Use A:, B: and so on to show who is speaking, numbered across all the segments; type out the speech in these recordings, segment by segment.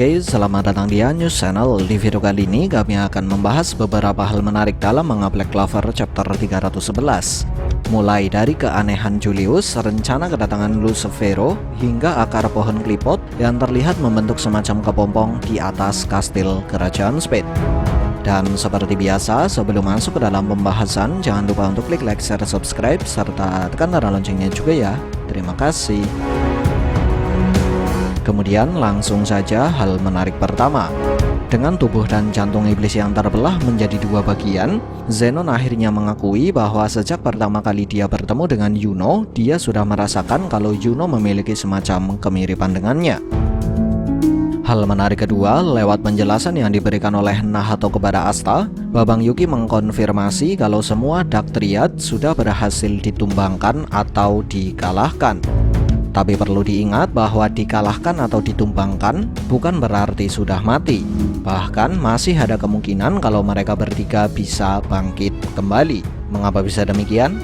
A: Oke, selamat datang di News Channel. Di video kali ini kami akan membahas beberapa hal menarik dalam manga Black Clover chapter 311. Mulai dari keanehan Julius, rencana kedatangan Lucifero, hingga akar pohon klipot yang terlihat membentuk semacam kepompong di atas kastil kerajaan Spade. Dan seperti biasa, sebelum masuk ke dalam pembahasan, jangan lupa untuk klik like, share, subscribe, serta tekan tanda loncengnya juga ya. Terima kasih. Kemudian langsung saja hal menarik pertama. Dengan tubuh dan jantung iblis yang terbelah menjadi dua bagian, Zenon akhirnya mengakui bahwa sejak pertama kali dia bertemu dengan Yuno, dia sudah merasakan kalau Yuno memiliki semacam kemiripan dengannya. Hal menarik kedua, lewat penjelasan yang diberikan oleh Nahato kepada Asta, Babang Yuki mengkonfirmasi kalau semua Dark Triad sudah berhasil ditumbangkan atau dikalahkan. Tapi perlu diingat bahwa dikalahkan atau ditumbangkan bukan berarti sudah mati. Bahkan masih ada kemungkinan kalau mereka bertiga bisa bangkit kembali. Mengapa bisa demikian?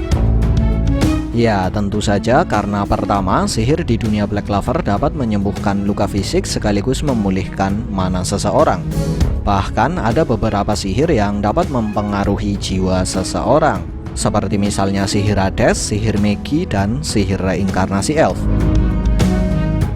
A: Ya, tentu saja karena pertama, sihir di dunia Black Clover dapat menyembuhkan luka fisik sekaligus memulihkan mana seseorang. Bahkan ada beberapa sihir yang dapat mempengaruhi jiwa seseorang, seperti misalnya sihir Hades, sihir Megi, dan sihir reinkarnasi elf.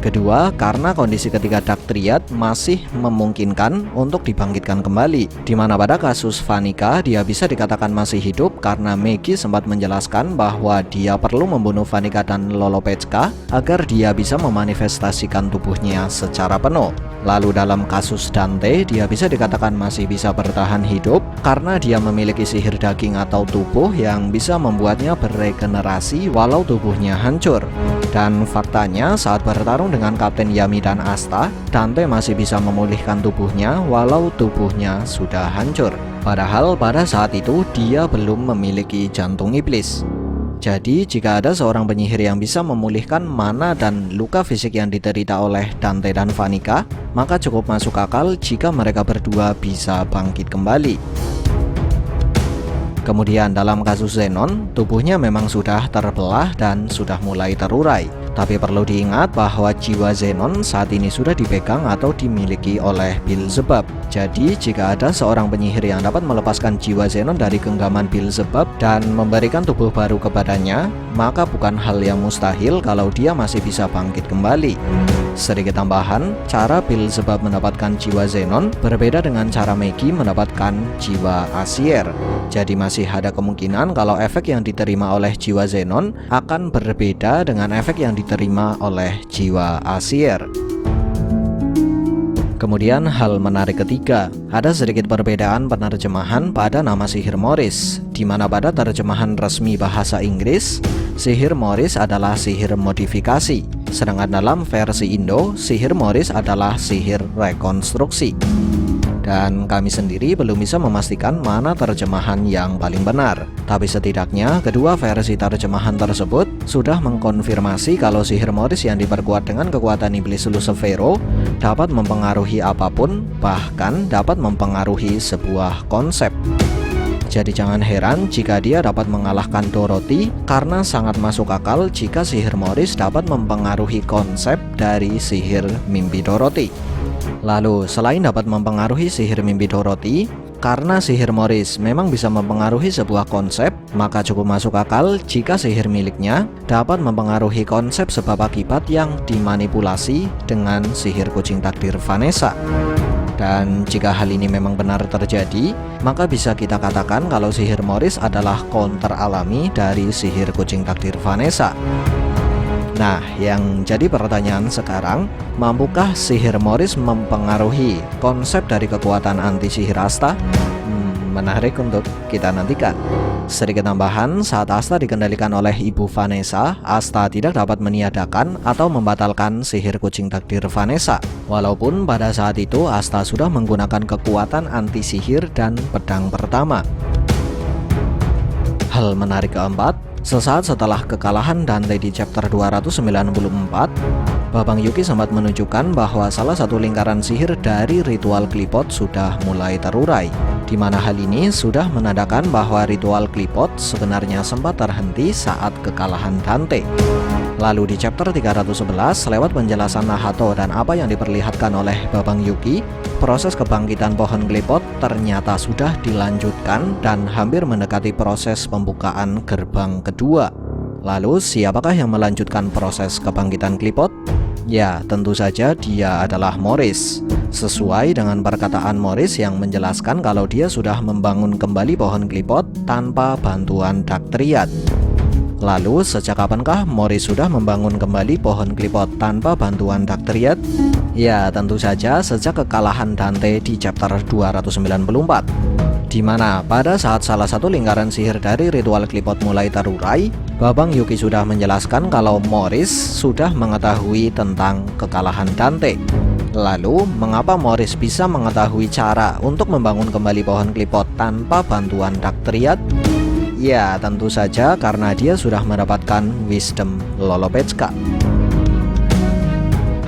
A: Kedua, karena kondisi ketiga Dark Triad masih memungkinkan untuk dibangkitkan kembali, di mana pada kasus Vanica dia bisa dikatakan masih hidup karena Megi sempat menjelaskan bahwa dia perlu membunuh Vanica dan Lolopechka agar dia bisa memanifestasikan tubuhnya secara penuh. Lalu dalam kasus Dante, dia bisa dikatakan masih bisa bertahan hidup karena dia memiliki sihir daging atau tubuh yang bisa membuatnya beregenerasi walau tubuhnya hancur. Dan faktanya saat bertarung dengan Kapten Yami dan Asta, Dante masih bisa memulihkan tubuhnya walau tubuhnya sudah hancur. Padahal pada saat itu dia belum memiliki jantung iblis. Jadi jika ada seorang penyihir yang bisa memulihkan mana dan luka fisik yang diderita oleh Dante dan Vanica, maka cukup masuk akal jika mereka berdua bisa bangkit kembali. Kemudian dalam kasus Zenon, tubuhnya memang sudah terbelah dan sudah mulai terurai. Tapi perlu diingat bahwa jiwa Zenon saat ini sudah dipegang atau dimiliki oleh Beelzebub. Jadi jika ada seorang penyihir yang dapat melepaskan jiwa Zenon dari genggaman Beelzebub dan memberikan tubuh baru kepadanya, maka bukan hal yang mustahil kalau dia masih bisa bangkit kembali. Sedikit tambahan, cara Beelzebub mendapatkan jiwa Zenon berbeda dengan cara Megi mendapatkan jiwa Acier. Jadi masih ada kemungkinan kalau efek yang diterima oleh jiwa Zenon akan berbeda dengan efek yang diterima oleh jiwa Acier. Kemudian hal menarik ketiga, ada sedikit perbedaan penerjemahan pada nama sihir Morris, di mana pada terjemahan resmi bahasa Inggris, sihir Morris adalah sihir modifikasi, sedangkan dalam versi Indo, sihir Morris adalah sihir rekonstruksi. Dan kami sendiri belum bisa memastikan mana terjemahan yang paling benar. Tapi setidaknya kedua versi terjemahan tersebut sudah mengkonfirmasi kalau sihir Morris yang diperkuat dengan kekuatan iblis Lucifero dapat mempengaruhi apapun, bahkan dapat mempengaruhi sebuah konsep. Jadi jangan heran jika dia dapat mengalahkan Dorothy, karena sangat masuk akal jika sihir Morris dapat mempengaruhi konsep dari sihir mimpi Dorothy. Lalu, selain dapat mempengaruhi sihir mimpi Dorothy, karena sihir Morris memang bisa mempengaruhi sebuah konsep, maka cukup masuk akal jika sihir miliknya dapat mempengaruhi konsep sebab akibat yang dimanipulasi dengan sihir kucing takdir Vanessa. Dan jika hal ini memang benar terjadi, maka bisa kita katakan kalau sihir Morris adalah counter alami dari sihir kucing takdir Vanessa. Nah, yang jadi pertanyaan sekarang, mampukah sihir Morris mempengaruhi konsep dari kekuatan anti sihir Asta? Menarik untuk kita nantikan. Sedikit tambahan, saat Asta dikendalikan oleh Ibu Vanessa, Asta tidak dapat meniadakan atau membatalkan sihir kucing takdir Vanessa. Walaupun pada saat itu Asta sudah menggunakan kekuatan anti sihir dan pedang pertama. Hal menarik keempat, sesaat setelah kekalahan Dante di chapter 294, Babang Yuki sempat menunjukkan bahwa salah satu lingkaran sihir dari ritual klipot sudah mulai terurai, di mana hal ini sudah menandakan bahwa ritual Qliphoth sebenarnya sempat terhenti saat kekalahan Dante. Lalu di chapter 311, lewat penjelasan Nahato dan apa yang diperlihatkan oleh Babang Yuki, proses kebangkitan pohon Qliphoth ternyata sudah dilanjutkan dan hampir mendekati proses pembukaan gerbang kedua. Lalu siapakah yang melanjutkan proses kebangkitan Qliphoth? Ya, tentu saja dia adalah Morris. Sesuai dengan perkataan Morris yang menjelaskan kalau dia sudah membangun kembali pohon Qliphoth tanpa bantuan Dagthriad. Lalu, sejak kapankah Morris sudah membangun kembali pohon Qliphoth tanpa bantuan Dagthriad? Ya, tentu saja sejak kekalahan Dante di chapter 294, di mana pada saat salah satu lingkaran sihir dari ritual Qliphoth mulai terurai, Babang Yuki sudah menjelaskan kalau Morris sudah mengetahui tentang kekalahan Dante. Lalu, mengapa Morris bisa mengetahui cara untuk membangun kembali pohon Qliphoth tanpa bantuan Dagthriad? Ya, tentu saja karena dia sudah mendapatkan wisdom Lolopechka.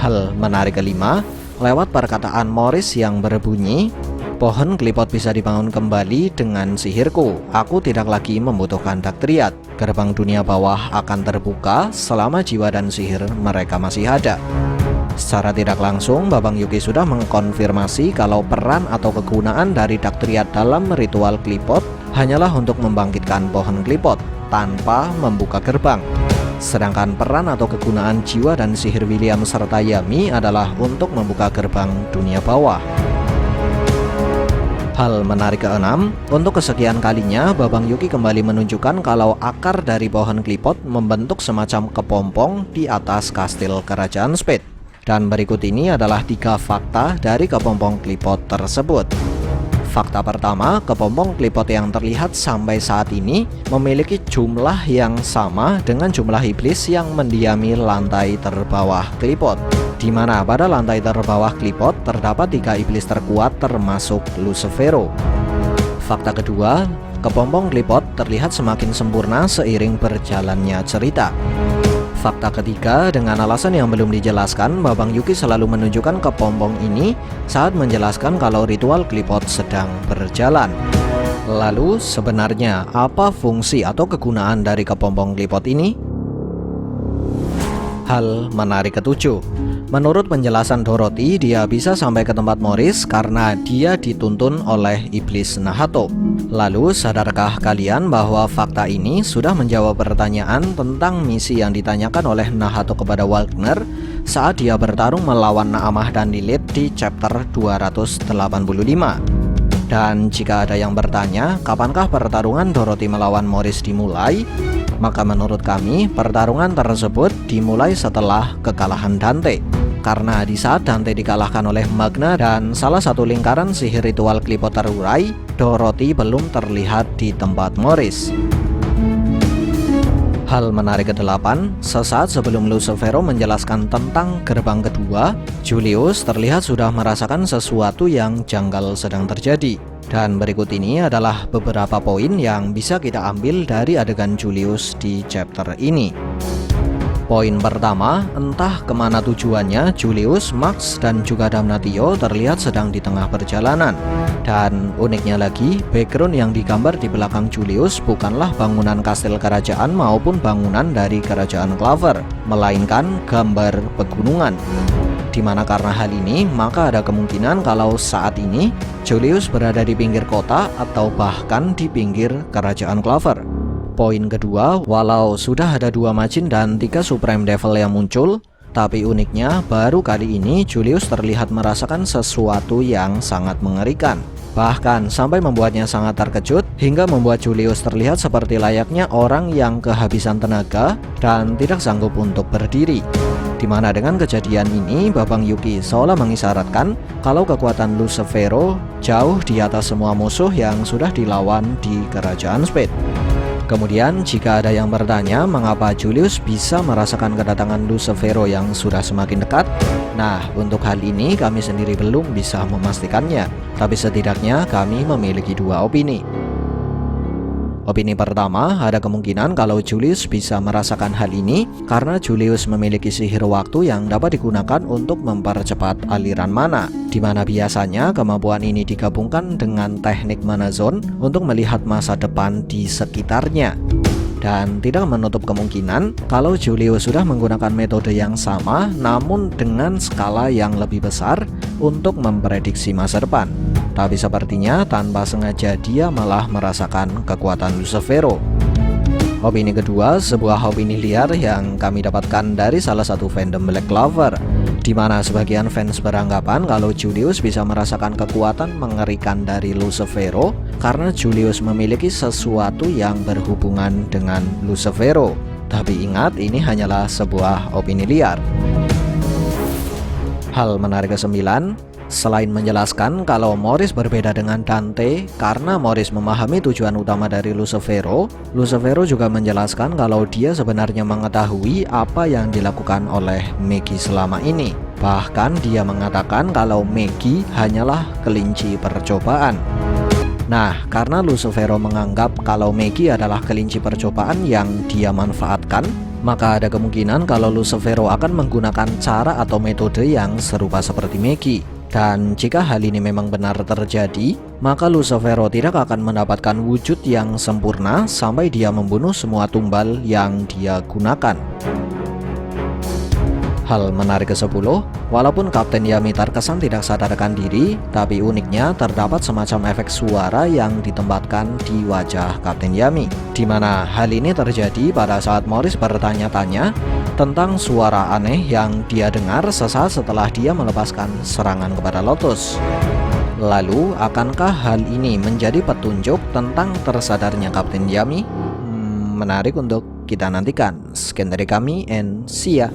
A: Hal menarik kelima, lewat perkataan Morris yang berbunyi, pohon Qliphoth bisa dibangun kembali dengan sihirku. Aku tidak lagi membutuhkan Dagthriad. Gerbang dunia bawah akan terbuka selama jiwa dan sihir mereka masih ada. Secara tidak langsung, Babang Yuki sudah mengkonfirmasi kalau peran atau kegunaan dari Dagthriad dalam ritual Qliphoth hanyalah untuk membangkitkan pohon Qliphoth tanpa membuka gerbang. Sedangkan peran atau kegunaan jiwa dan sihir William serta Yami adalah untuk membuka gerbang dunia bawah. Hal menarik keenam, untuk kesekian kalinya Babang Yuki kembali menunjukkan kalau akar dari pohon Qliphoth membentuk semacam kepompong di atas kastil kerajaan Spade. Dan berikut ini adalah 3 fakta dari kepompong Qliphoth tersebut. Fakta pertama, kepompong Qliphoth yang terlihat sampai saat ini memiliki jumlah yang sama dengan jumlah iblis yang mendiami lantai terbawah Qliphoth, di mana pada lantai terbawah Qliphoth terdapat 3 iblis terkuat termasuk Lucifero. Fakta kedua, kepompong Qliphoth terlihat semakin sempurna seiring berjalannya cerita. Fakta ketiga, dengan alasan yang belum dijelaskan, Babang Yuki selalu menunjukkan kepompong ini saat menjelaskan kalau ritual Qliphoth sedang berjalan. Lalu, sebenarnya apa fungsi atau kegunaan dari kepompong Qliphoth ini? Hal menarik ketujuh, menurut penjelasan Dorothy, dia bisa sampai ke tempat Morris karena dia dituntun oleh iblis Nahato. Lalu, sadarkah kalian bahwa fakta ini sudah menjawab pertanyaan tentang misi yang ditanyakan oleh Nahato kepada Wagner saat dia bertarung melawan Naamah dan Lilith di chapter 285? Dan jika ada yang bertanya, kapankah pertarungan Dorothy melawan Morris dimulai? Maka menurut kami, pertarungan tersebut dimulai setelah kekalahan Dante. Karena di saat Dante dikalahkan oleh Magna dan salah satu lingkaran sihir ritual Qliphoth terurai, Dorothy belum terlihat di tempat Morris. Hal menarik ke-8, sesaat sebelum Lucifero menjelaskan tentang gerbang kedua, Julius terlihat sudah merasakan sesuatu yang janggal sedang terjadi. Dan berikut ini adalah beberapa poin yang bisa kita ambil dari adegan Julius di chapter ini. Poin pertama, entah kemana tujuannya, Julius, Max, dan juga Damnatio terlihat sedang di tengah perjalanan. Dan uniknya lagi, background yang digambar di belakang Julius bukanlah bangunan kastil kerajaan maupun bangunan dari kerajaan Clover, melainkan gambar pegunungan. Dimana karena hal ini, maka ada kemungkinan kalau saat ini Julius berada di pinggir kota atau bahkan di pinggir kerajaan Clover. Poin kedua, walau sudah ada 2 Majin dan 3 Supreme Devil yang muncul, tapi uniknya baru kali ini Julius terlihat merasakan sesuatu yang sangat mengerikan. Bahkan sampai membuatnya sangat terkejut hingga membuat Julius terlihat seperti layaknya orang yang kehabisan tenaga dan tidak sanggup untuk berdiri. Dimana dengan kejadian ini, Babang Yuki seolah mengisyaratkan kalau kekuatan Lucifero jauh di atas semua musuh yang sudah dilawan di kerajaan Spade. Kemudian jika ada yang bertanya mengapa Julius bisa merasakan kedatangan Lucifero yang sudah semakin dekat, nah untuk hal ini kami sendiri belum bisa memastikannya, tapi setidaknya kami memiliki 2 opini. Opini pertama, ada kemungkinan kalau Julius bisa merasakan hal ini karena Julius memiliki sihir waktu yang dapat digunakan untuk mempercepat aliran mana, di mana biasanya kemampuan ini digabungkan dengan teknik mana zone untuk melihat masa depan di sekitarnya. Dan tidak menutup kemungkinan kalau Julius sudah menggunakan metode yang sama namun dengan skala yang lebih besar untuk memprediksi masa depan. Tapi sepertinya tanpa sengaja dia malah merasakan kekuatan Lucifero. Opini kedua, sebuah opini liar yang kami dapatkan dari salah satu fandom Black Clover, di mana sebagian fans beranggapan kalau Julius bisa merasakan kekuatan mengerikan dari Lucifero karena Julius memiliki sesuatu yang berhubungan dengan Lucifero. Tapi ingat, ini hanyalah sebuah opini liar. Hal menarik ke-9, selain menjelaskan kalau Morris berbeda dengan Dante karena Morris memahami tujuan utama dari Lucifero, Lucifero juga menjelaskan kalau dia sebenarnya mengetahui apa yang dilakukan oleh Maggie selama ini. Bahkan dia mengatakan kalau Maggie hanyalah kelinci percobaan. Nah, karena Lucifero menganggap kalau Maggie adalah kelinci percobaan yang dia manfaatkan, maka ada kemungkinan kalau Lucifero akan menggunakan cara atau metode yang serupa seperti Maggie. Dan jika hal ini memang benar terjadi, maka Lucifero tidak akan mendapatkan wujud yang sempurna sampai dia membunuh semua tumbal yang dia gunakan. Hal menarik ke-10, walaupun Kapten Yami terkesan tidak sadarkan diri, tapi uniknya terdapat semacam efek suara yang ditempatkan di wajah Kapten Yami, di mana hal ini terjadi pada saat Morris bertanya-tanya tentang suara aneh yang dia dengar sesaat setelah dia melepaskan serangan kepada Lotus. Lalu, akankah hal ini menjadi petunjuk tentang tersadarnya Kapten Yami? Menarik untuk kita nantikan. Sekian dari kami and see ya.